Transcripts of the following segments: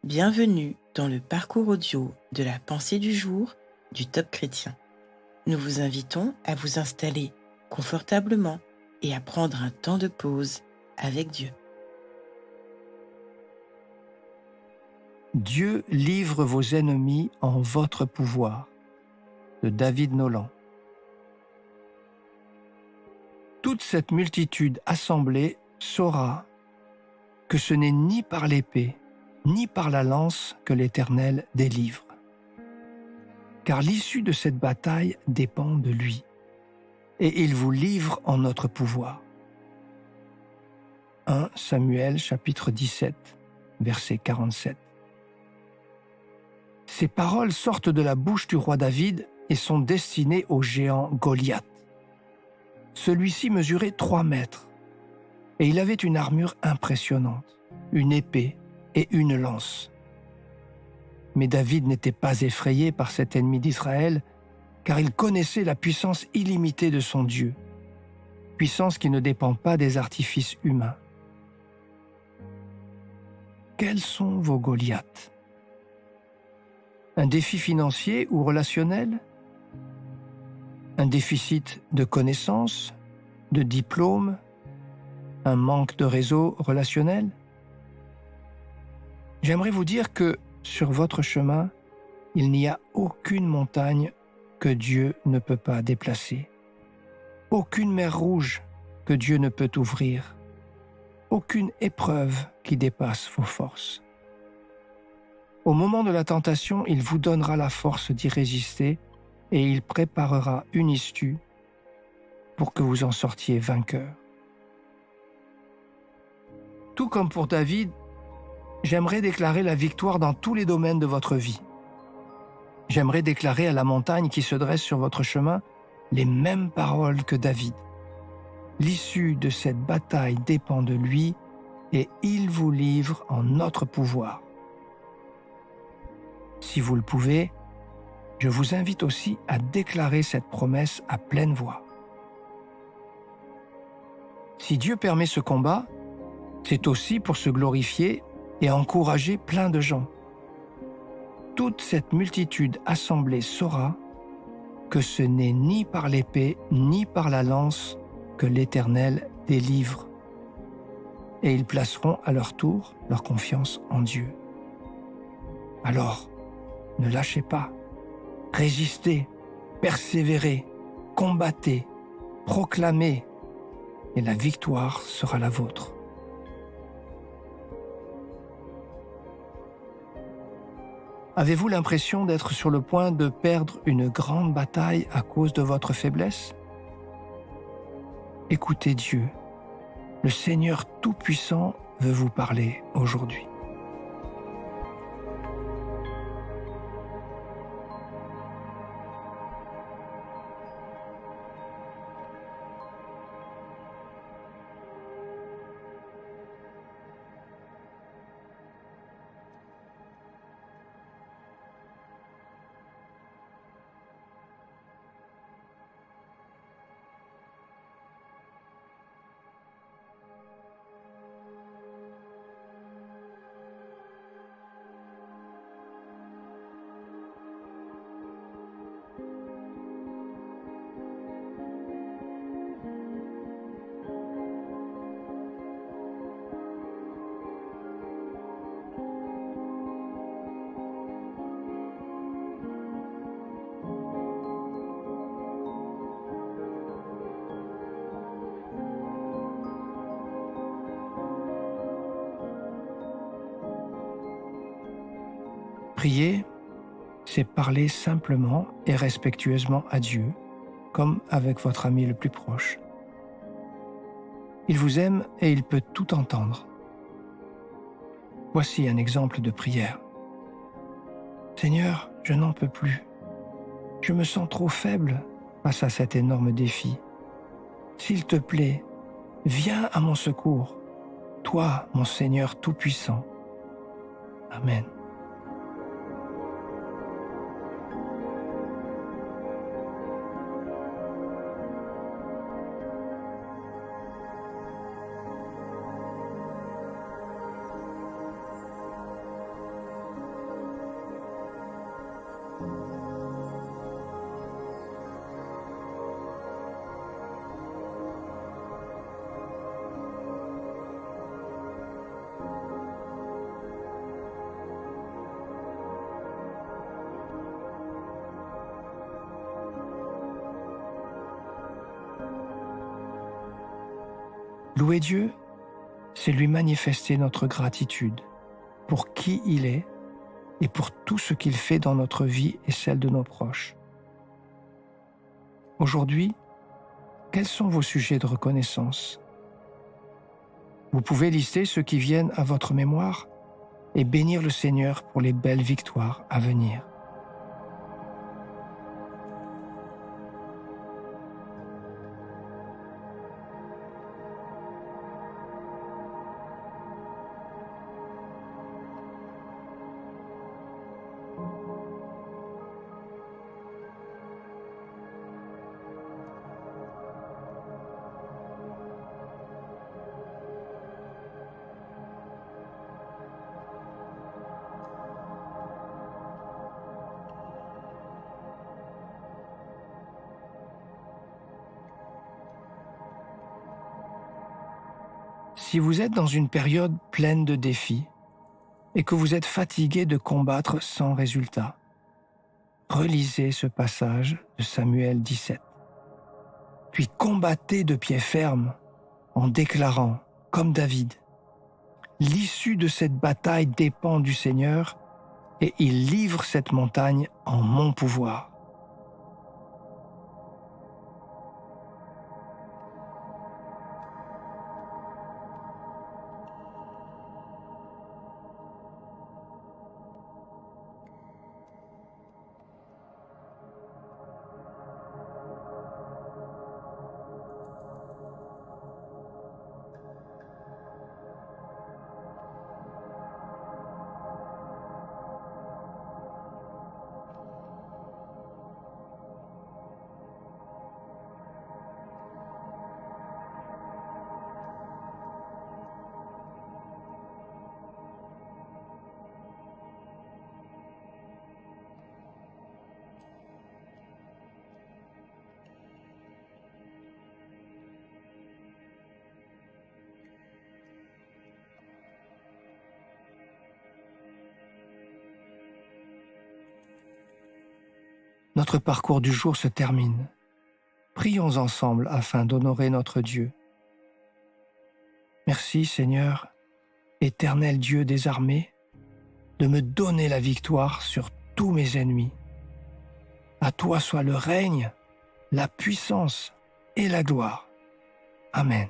Bienvenue dans le parcours audio de la pensée du jour du Top Chrétien. Nous vous invitons à vous installer confortablement et à prendre un temps de pause avec Dieu. Dieu livre vos ennemis en votre pouvoir, de David Nolan. Toute cette multitude assemblée saura que ce n'est ni par l'épée, ni par la lance que l'Éternel délivre. Car l'issue de cette bataille dépend de lui, et il vous livre en notre pouvoir. 1 Samuel chapitre 17, verset 47. Ces paroles sortent de la bouche du roi David et sont destinées au géant Goliath. Celui-ci mesurait 3 mètres, et il avait une armure impressionnante, une épée et une lance. Mais David n'était pas effrayé par cet ennemi d'Israël, car il connaissait la puissance illimitée de son Dieu, puissance qui ne dépend pas des artifices humains. Quels sont vos Goliaths ? Un défi financier ou relationnel ? Un déficit de connaissances, de diplômes, un manque de réseau relationnel? J'aimerais vous dire que sur votre chemin, il n'y a aucune montagne que Dieu ne peut pas déplacer, aucune mer rouge que Dieu ne peut ouvrir, aucune épreuve qui dépasse vos forces. Au moment de la tentation, il vous donnera la force d'y résister et il préparera une issue pour que vous en sortiez vainqueur. Tout comme pour David, j'aimerais déclarer la victoire dans tous les domaines de votre vie. J'aimerais déclarer à la montagne qui se dresse sur votre chemin les mêmes paroles que David. L'issue de cette bataille dépend de lui et il vous livre en notre pouvoir. Si vous le pouvez, je vous invite aussi à déclarer cette promesse à pleine voix. Si Dieu permet ce combat, c'est aussi pour se glorifier et encourager plein de gens. Toute cette multitude assemblée saura que ce n'est ni par l'épée ni par la lance que l'Éternel délivre. Et ils placeront à leur tour leur confiance en Dieu. Alors, ne lâchez pas. Résistez, persévérez, combattez, proclamez, et la victoire sera la vôtre. Avez-vous l'impression d'être sur le point de perdre une grande bataille à cause de votre faiblesse ? Écoutez Dieu, le Seigneur Tout-Puissant veut vous parler aujourd'hui. Prier, c'est parler simplement et respectueusement à Dieu, comme avec votre ami le plus proche. Il vous aime et il peut tout entendre. Voici un exemple de prière. Seigneur, je n'en peux plus. Je me sens trop faible face à cet énorme défi. S'il te plaît, viens à mon secours, toi, mon Seigneur Tout-Puissant. Amen. Louer Dieu, c'est lui manifester notre gratitude pour qui il est et pour tout ce qu'il fait dans notre vie et celle de nos proches. Aujourd'hui, quels sont vos sujets de reconnaissance? Vous pouvez lister ceux qui viennent à votre mémoire et bénir le Seigneur pour les belles victoires à venir. Si vous êtes dans une période pleine de défis et que vous êtes fatigué de combattre sans résultat, relisez ce passage de Samuel 17. Puis combattez de pied ferme en déclarant, comme David, « L'issue de cette bataille dépend du Seigneur et il livre cette montagne en mon pouvoir. » Notre parcours du jour se termine. Prions ensemble afin d'honorer notre Dieu. Merci Seigneur, éternel Dieu des armées, de me donner la victoire sur tous mes ennemis. À toi soit le règne, la puissance et la gloire. Amen.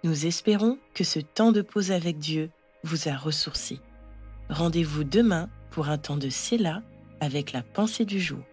Nous espérons que ce temps de pause avec Dieu vous a ressourci. Rendez-vous demain pour un temps de Séla avec la pensée du jour.